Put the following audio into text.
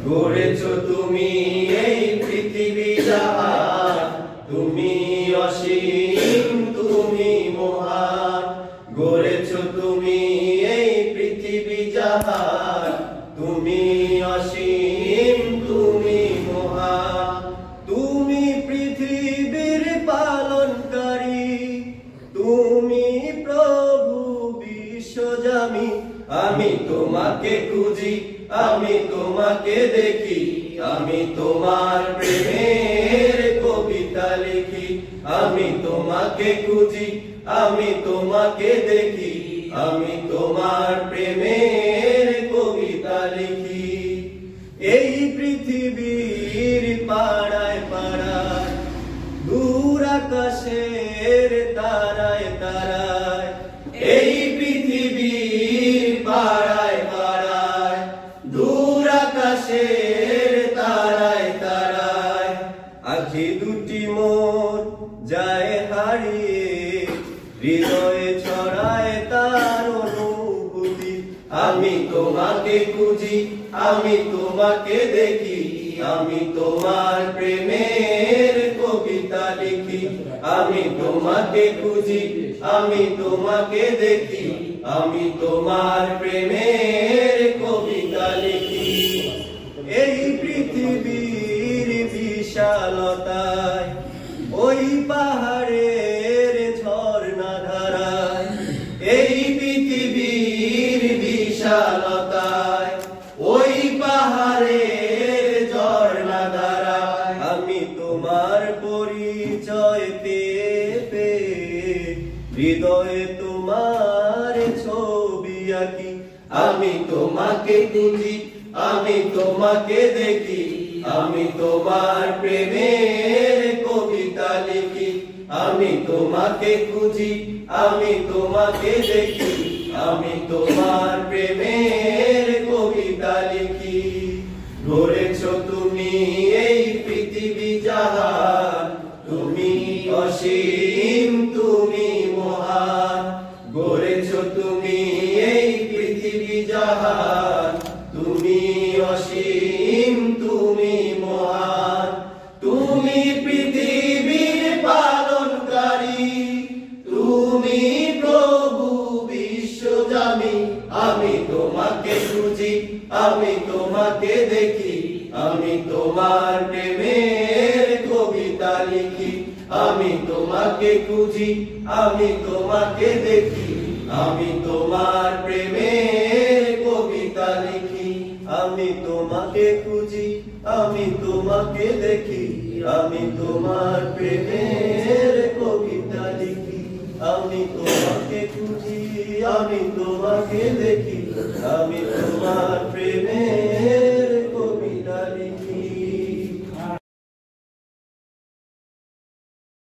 গড়েছো তুমি এই পৃথিবী জাহান, তুমি অসীম তুমি মহান। গড়েছো তুমি এই পৃথিবী জাহান, তুমি অসীম তুমি মহান। তুমি পৃথিবীর পালনকারী, তুমি প্রভু বিশ্বজামি। আমি তোমাকে খুঁজি, আমি তোমাকে দেখি, আমি তোমার প্রেমের কবিতা লিখি। আমি তোমাকে খুঁজি, আমি তোমাকে দেখি, আমি তোমার প্রেমের কবিতা লিখি। এই পৃথিবীর পাড়ায় পাড়ায়, দূর আকাশের তারায় তারায়, এই পৃথিবীর পাড়ায় পাড়ায়, দূর আকাশের তারায় তারায়, আখি দুটি মোর যায় হারিয়ে, হৃদয়ে ছড়ায় তার অনুভূতি। আমি তোমাকে খুঁজি, আমি তোমাকে দেখি, আমি তোমার প্রেমের কবিতা লিখি। আমি তোমাকে খুঁজি, আমি তোমাকে দেখি, আমি তোমার প্রেমের কবিতা লিখি। এই পৃথিবীর বিশালতায়, ওই পাহাড়ের ঝর্ণা ধারায়, এই পৃথিবীর বিশালতায়, ওই পাহাড়ের ঝর্ণা ধারায়, আমি তোমার পরিচয় পেয়ে পেয়ে হৃদয়ে তোমার ছবি আঁকি। আমি তোমাকে খুঁজি, আমি তোমাকে দেখি, আমি তোমার প্রেমের কবিতা লিখি। আমি তোমাকে খুঁজি, আমি তোমাকে দেখি, আমি তোমার প্রেমের কবিতা লিখি। গড়েছো তুমি এই পৃথিবী জাহান, তুমি অসীম তুমি মহান। গড়েছো তুমি এই পৃথিবী জাহান, তুমি অসীম তুমি মহান। তুমি পৃথিবীর পালনকারী, তুমি প্রভু বিশ্বজামি। আমি তোমাকে খুঁজি, আমি তোমাকে দেখি, আমি তোমার প্রেমের কবিতা লিখি। আমি তোমাকে খুঁজি, আমি তোমাকে দেখি, আমি তোমার প্রেমের কবিতা লিখি। আমি তোমাকে খুঁজি, আমি তোমাকে দেখি, আমি তোমার প্রেমের কবিতা লিখি। আমি তোমাকে খুঁজি, আমি তোমাকে দেখি, আমি তোমার প্রেমের